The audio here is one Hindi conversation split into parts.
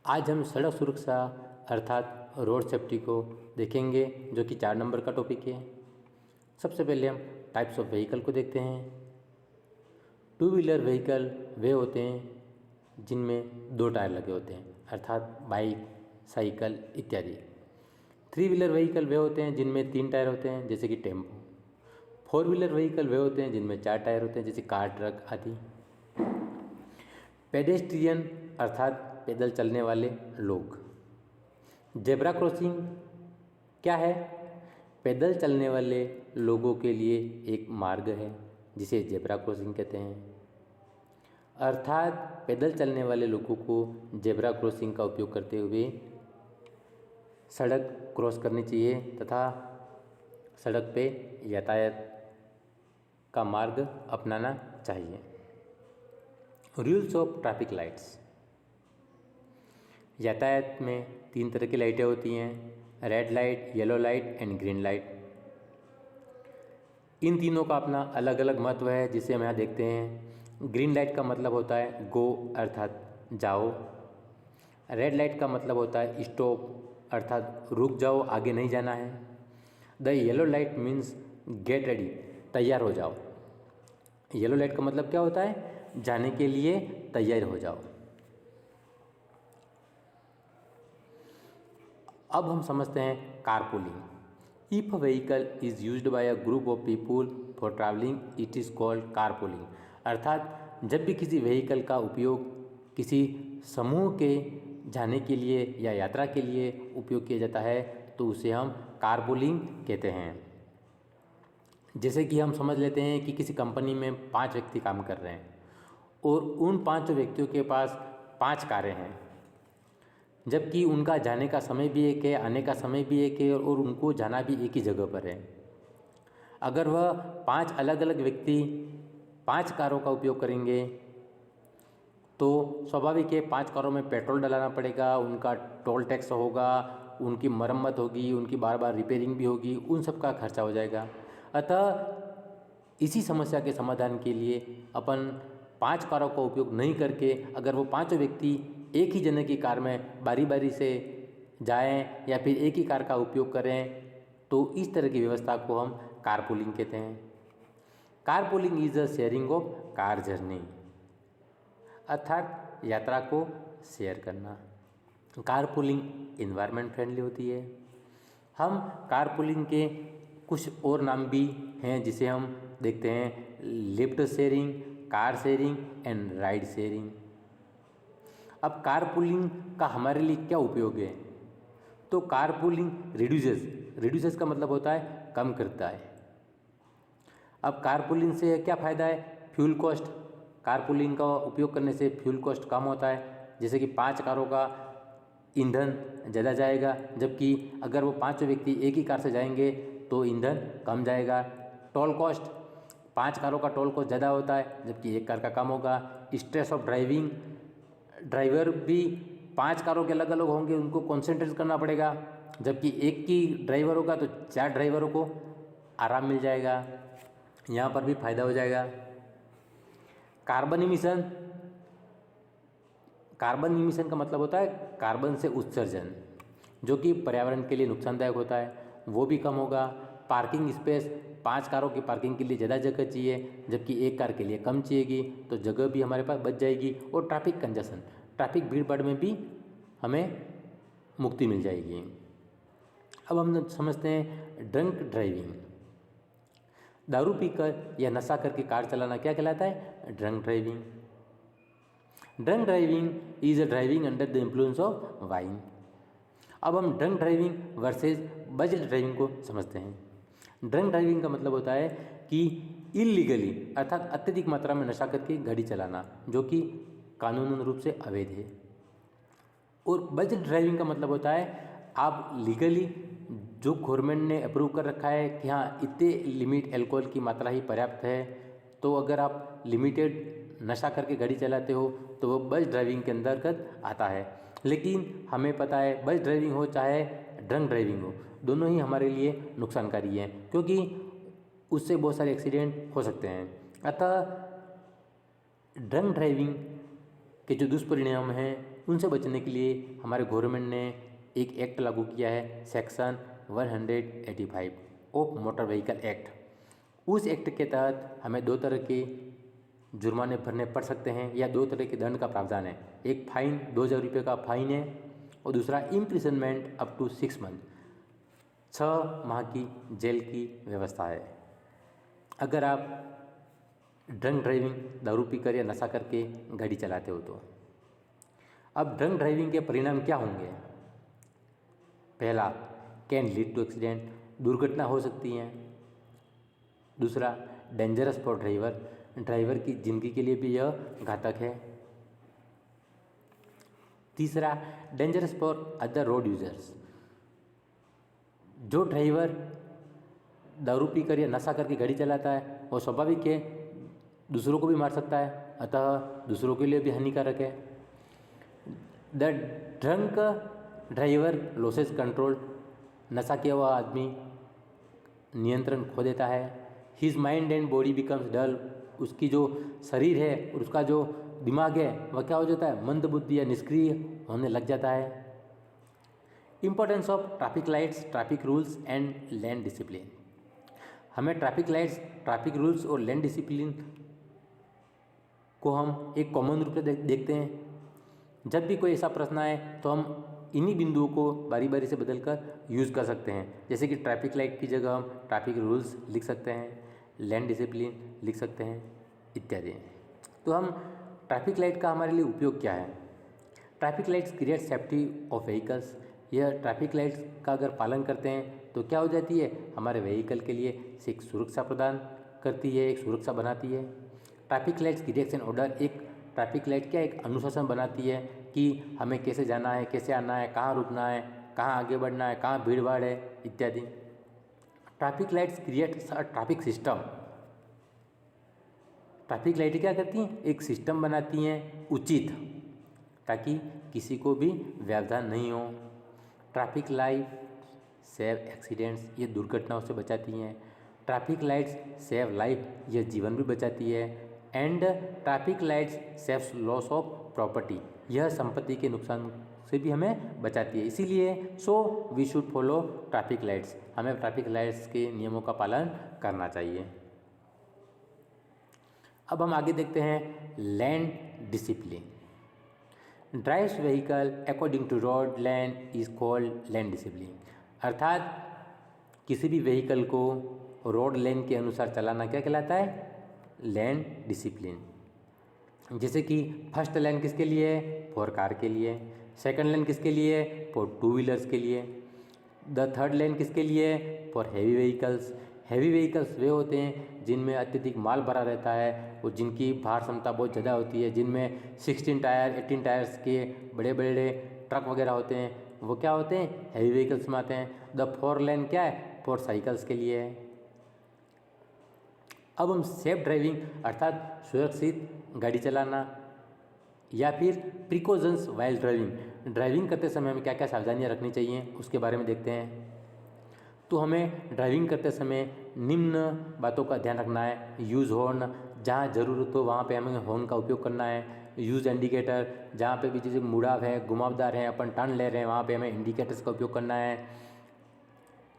आज हम सड़क सुरक्षा अर्थात रोड सेफ्टी को देखेंगे, जो कि 4 नंबर का टॉपिक है। सबसे पहले हम टाइप्स ऑफ व्हीकल को देखते हैं। टू व्हीलर व्हीकल वे होते हैं जिनमें 2 टायर लगे होते हैं, अर्थात बाइक, साइकिल इत्यादि। 3 व्हीलर व्हीकल वे होते हैं जिनमें 3 टायर होते हैं, जैसे कि टेम्पो। 4 व्हीलर व्हीकल वे होते हैं जिनमें 4 टायर होते हैं, जैसे कार, ट्रक आदि। पेडेस्ट्रियन अर्थात पैदल चलने वाले लोग। जेब्रा क्रॉसिंग क्या है? पैदल चलने वाले लोगों के लिए एक मार्ग है जिसे जेब्रा क्रॉसिंग कहते हैं। अर्थात पैदल चलने वाले लोगों को जेब्रा क्रॉसिंग का उपयोग करते हुए सड़क क्रॉस करनी चाहिए तथा सड़क पे यातायात का मार्ग अपनाना चाहिए। Rules of traffic lights. यातायात में 3 तरह की लाइटें होती हैं, red light, yellow light and green light. इन तीनों का अपना अलग अलग महत्व है, जिसे हम यहाँ देखते हैं। ग्रीन लाइट का मतलब होता है गो अर्थात जाओ। रेड लाइट का मतलब होता है स्टॉप अर्थात रुक जाओ, आगे नहीं जाना है। The yellow light means get ready, तैयार हो जाओ। येलो लाइट का मतलब क्या होता है? जाने के लिए तैयार हो जाओ। अब हम समझते हैं carpooling. If a vehicle is used by a group of people for travelling, it is called carpooling. अर्थात जब भी किसी व्हीकल का उपयोग किसी समूह के जाने के लिए या यात्रा के लिए उपयोग किया जाता है तो उसे हम कारपूलिंग कहते हैं। जैसे कि हम समझ लेते हैं कि किसी कंपनी में 5 व्यक्ति काम कर रहे हैं और उन 5 व्यक्तियों के पास 5 कारें हैं, जबकि उनका जाने का समय भी एक है, आने का समय भी एक है और उनको जाना भी एक ही जगह पर है। अगर वह 5 अलग अलग व्यक्ति 5 कारों का उपयोग करेंगे तो स्वाभाविक है 5 कारों में पेट्रोल डलाना पड़ेगा, उनका टोल टैक्स होगा, उनकी मरम्मत होगी, उनकी बार बार रिपेयरिंग भी होगी, उन सब का खर्चा हो जाएगा। अतः इसी समस्या के समाधान के लिए अपन 5 कारों का उपयोग नहीं करके अगर वो 5 व्यक्ति एक ही जने की कार में बारी बारी से जाएं या फिर एक ही कार का उपयोग करें तो इस तरह की व्यवस्था को हम कारपूलिंग कहते हैं। Carpooling is a sharing of car journey, अर्थात यात्रा को शेयर करना। कारपूलिंग एनवायरनमेंट फ्रेंडली होती है। हम कारपूलिंग के कुछ और नाम भी हैं जिसे हम देखते हैं, lift sharing, car sharing and ride sharing. अब कारपूलिंग का हमारे लिए क्या उपयोग है? तो कारपूलिंग रिड्यूसेस का मतलब होता है कम करता है। अब कारपूलिंग से क्या फ़ायदा है? Fuel cost. कारपूलिंग का उपयोग करने से फ्यूल कॉस्ट कम होता है, जैसे कि 5 कारों का ईंधन ज़्यादा जाएगा, जबकि अगर वो 5 व्यक्ति एक ही कार से जाएंगे तो ईंधन कम जाएगा। टोल कॉस्ट, 5 कारों का टोल कॉस्ट ज़्यादा होता है जबकि एक कार का कम होगा। स्ट्रेस ऑफ ड्राइविंग, ड्राइवर भी 5 कारों के अलग अलग होंगे, उनको कॉन्सेंट्रेट करना पड़ेगा, जबकि एक ही ड्राइवर होगा तो 4 ड्राइवरों को आराम मिल जाएगा, यहाँ पर भी फायदा हो जाएगा। कार्बन इमिशन, कार्बन इमिशन का मतलब होता है कार्बन से उत्सर्जन, जो कि पर्यावरण के लिए नुकसानदायक होता है, वो भी कम होगा। पार्किंग स्पेस, 5 कारों की पार्किंग के लिए ज़्यादा जगह चाहिए जबकि एक कार के लिए कम चाहिएगी, तो जगह भी हमारे पास बच जाएगी। और ट्रैफिक कंजेशन, ट्रैफिक भीड़ भाड़ में भी हमें मुक्ति मिल जाएगी। अब हम समझते हैं ड्रंक ड्राइविंग। दारू पीकर या नशा करके कार चलाना क्या कहलाता है? Drunk driving. Drunk driving is a driving under the influence of wine. अब हम drunk driving versus budget driving को समझते हैं। ड्रंक ड्राइविंग का मतलब होता है कि इलीगली अर्थात अत्यधिक मात्रा में नशा करके गाड़ी चलाना, जो कि कानूनन रूप से अवैध है। और बजट ड्राइविंग का मतलब होता है आप लीगली, जो गवर्नमेंट ने अप्रूव कर रखा है कि हाँ इतने लिमिट अल्कोहल की मात्रा ही पर्याप्त है, तो अगर आप लिमिटेड नशा करके गाड़ी चलाते हो तो वो बस ड्राइविंग के अंतर्गत आता है। लेकिन हमें पता है बस ड्राइविंग हो चाहे ड्रंक ड्राइविंग हो, दोनों ही हमारे लिए नुकसानकारी हैं, क्योंकि उससे बहुत सारे एक्सीडेंट हो सकते हैं। अतः ड्रंक ड्राइविंग के जो दुष्परिणाम हैं उनसे बचने के लिए हमारे गवर्नमेंट ने एक एक्ट लागू किया है, section 185 of motor vehicle act. उस एक्ट के तहत हमें 2 तरह के जुर्माने भरने पड़ सकते हैं या 2 तरह के दंड का प्रावधान है। एक फाइन 2000 रुपये का फाइन है और दूसरा इम्प्रिजनमेंट अप टू 6 मंथ, 6 माह की जेल की व्यवस्था है अगर आप ड्रंक ड्राइविंग, दारू पीकर या नशा करके गाड़ी चलाते हो तो। अब ड्रंक ड्राइविंग के परिणाम क्या होंगे? पहला, कैन लीड टू एक्सीडेंट, दुर्घटना हो सकती है। दूसरा, डेंजरस फॉर ड्राइवर, ड्राइवर की जिंदगी के लिए भी यह घातक है। तीसरा, dangerous for other road users, जो ड्राइवर दारू पीकर या नशा करके गाड़ी चलाता है वो स्वाभाविक है दूसरों को भी मार सकता है, अतः दूसरों के लिए भी हानिकारक है। The drunk driver loses control, नशा किया हुआ आदमी नियंत्रण खो देता है। His mind and body becomes dull, उसकी जो शरीर है और उसका जो दिमाग है वह क्या हो जाता है, मंदबुद्धि या निष्क्रिय होने लग जाता है। Importance of traffic lights, traffic rules and land discipline, हमें ट्रैफिक लाइट्स, ट्रैफिक रूल्स और लैंड डिसिप्लिन को हम एक कॉमन रूप से देखते हैं। जब भी कोई ऐसा प्रश्न आए तो हम इन्हीं बिंदुओं को बारी बारी से बदलकर यूज़ कर सकते हैं। जैसे कि ट्रैफिक लाइट की जगह हम ट्रैफिक रूल्स लिख सकते हैं, लैंड डिसिप्लिन लिख सकते हैं इत्यादि। तो हम ट्रैफिक लाइट का हमारे लिए उपयोग क्या है? Traffic lights create safety of vehicles, यह ट्रैफिक लाइट्स का अगर पालन करते हैं तो क्या हो जाती है, हमारे व्हीकल के लिए एक सुरक्षा प्रदान करती है, एक सुरक्षा बनाती है। Traffic lights creates an order, एक ट्रैफिक लाइट क्या एक अनुशासन बनाती है कि हमें कैसे जाना है, कैसे आना है, कहाँ रुकना है, कहाँ आगे बढ़ना है, कहाँ भीड़ भाड़ है इत्यादि। Traffic lights creates a traffic system, traffic लाइटें क्या करती हैं, एक सिस्टम बनाती हैं उचित, ताकि किसी को भी व्यवधान नहीं हो। ट्रैफिक लाइट सेव एक्सीडेंट्स, ये दुर्घटनाओं से बचाती हैं। ट्रैफिक लाइट्स सेव लाइफ, ये जीवन भी बचाती है। And traffic lights saves loss of property, यह संपत्ति के नुकसान से भी हमें बचाती है। इसीलिए we should follow traffic lights, हमें ट्रैफिक लाइट्स के नियमों का पालन करना चाहिए। अब हम आगे देखते हैं lane discipline. Drives vehicle according to road lane is called lane discipline, अर्थात किसी भी व्हीकल को रोड लेन के अनुसार चलाना क्या कहलाता है, लैंड डिसिप्लिन। जैसे कि फर्स्ट लेन किसके लिए है, फॉर कार के लिए। सेकंड लेन किसके लिए है, फॉर 2 व्हीलर्स के लिए। द थर्ड लेन किसके लिए है, for heavy vehicles. Heavy vehicles वे होते हैं जिनमें अत्यधिक माल भरा रहता है और जिनकी भार क्षमता बहुत ज़्यादा होती है, जिनमें 16 टायर 18 टायर्स के बड़े बड़े ट्रक वगैरह होते हैं, वो क्या होते हैं, हैवी व्हीकल्स में आते हैं। द 4 लेन क्या है, फॉर साइकिल्स के लिए है। अब हम सेफ ड्राइविंग अर्थात सुरक्षित गाड़ी चलाना या फिर प्रिकॉशंस वाइल ड्राइविंग, ड्राइविंग करते समय हमें क्या क्या सावधानियां रखनी चाहिए उसके बारे में देखते हैं। तो हमें ड्राइविंग करते समय निम्न बातों का ध्यान रखना है। यूज़ हॉर्न, जहाँ ज़रूरत हो वहाँ पे हमें हॉर्न का उपयोग करना है। यूज़ इंडिकेटर, जहाँ पे भी जैसे मुड़ाव है, घुमावदार है, अपन टर्न ले रहे हैं, वहाँ पे हमें इंडिकेटर्स का उपयोग करना है।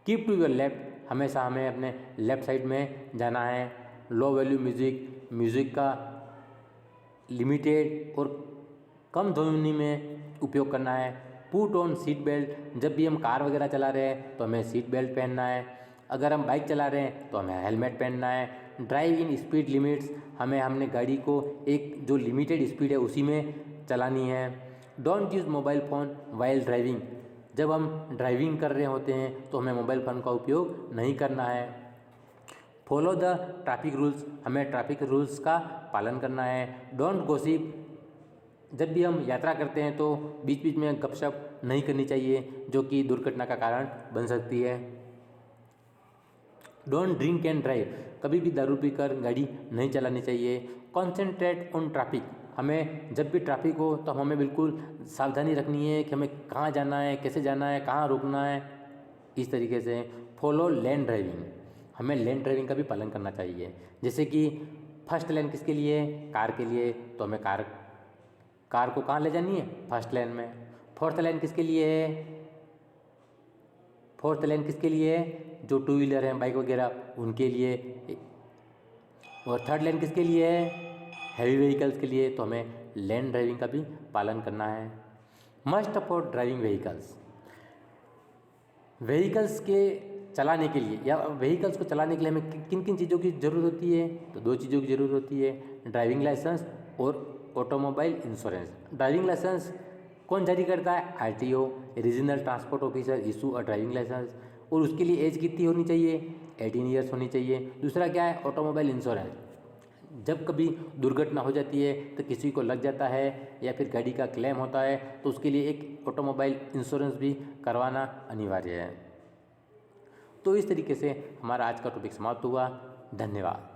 कीप टू योर लेफ्ट, हमेशा हमें अपने लेफ्ट साइड में जाना है। लो वैल्यू म्यूज़िक, म्यूज़िक का लिमिटेड और कम ध्वनि में उपयोग करना है। पुट ऑन सीट बेल्ट, जब भी हम कार वगैरह चला रहे हैं तो हमें सीट बेल्ट पहनना है। अगर हम बाइक चला रहे हैं तो हमें हेलमेट पहनना है। ड्राइव इन स्पीड लिमिट्स, हमने गाड़ी को एक जो लिमिटेड स्पीड है उसी में चलानी है। Don't use mobile phone while driving, जब हम ड्राइविंग कर रहे होते हैं तो हमें मोबाइल फ़ोन का उपयोग नहीं करना है। फॉलो द ट्रैफिक रूल्स, हमें ट्रैफिक रूल्स का पालन करना है। डोंट गॉसिप, जब भी हम यात्रा करते हैं तो बीच बीच में गपशप नहीं करनी चाहिए जो कि दुर्घटना का कारण बन सकती है। डोंट ड्रिंक एंड ड्राइव, कभी भी दारू पीकर गाड़ी नहीं चलानी चाहिए। कॉन्सेंट्रेट ऑन ट्रैफिक, हमें जब भी ट्रैफिक हो तो हमें बिल्कुल सावधानी रखनी है कि हमें कहाँ जाना है, कैसे जाना है, कहाँ रुकना है, इस तरीके से। फॉलो लेन ड्राइविंग, हमें लेन ड्राइविंग का भी पालन करना चाहिए। जैसे कि फर्स्ट लेन किसके लिए, कार के लिए, तो हमें कार को कहाँ ले जानी है? फर्स्ट लेन में। फोर्थ लेन किसके लिए है? फोर्थ लेन किसके लिए है? जो टू व्हीलर हैं, बाइक वगैरह, उनके लिए। और थर्ड लेन किसके लिए है? हैवी व्हीकल्स के लिए। तो हमें लेन ड्राइविंग का भी पालन करना है। Must for driving vehicles, vehicles के चलाने के लिए या व्हीकल्स को चलाने के लिए हमें किन किन चीज़ों की ज़रूरत होती है? तो 2 चीज़ों की ज़रूरत होती है, ड्राइविंग लाइसेंस और ऑटोमोबाइल इंश्योरेंस। ड्राइविंग लाइसेंस कौन जारी करता है? RTO, regional transport officer issue a driving licence. और उसके लिए एज कितनी होनी चाहिए? 18 ईयर्स होनी चाहिए। दूसरा क्या है? Automobile insurance. जब कभी दुर्घटना हो जाती है तो किसी को लग जाता है या फिर गाड़ी का क्लेम होता है तो उसके लिए एक ऑटोमोबाइल इंश्योरेंस भी करवाना अनिवार्य है। तो इस तरीके से हमारा आज का टॉपिक समाप्त हुआ। धन्यवाद।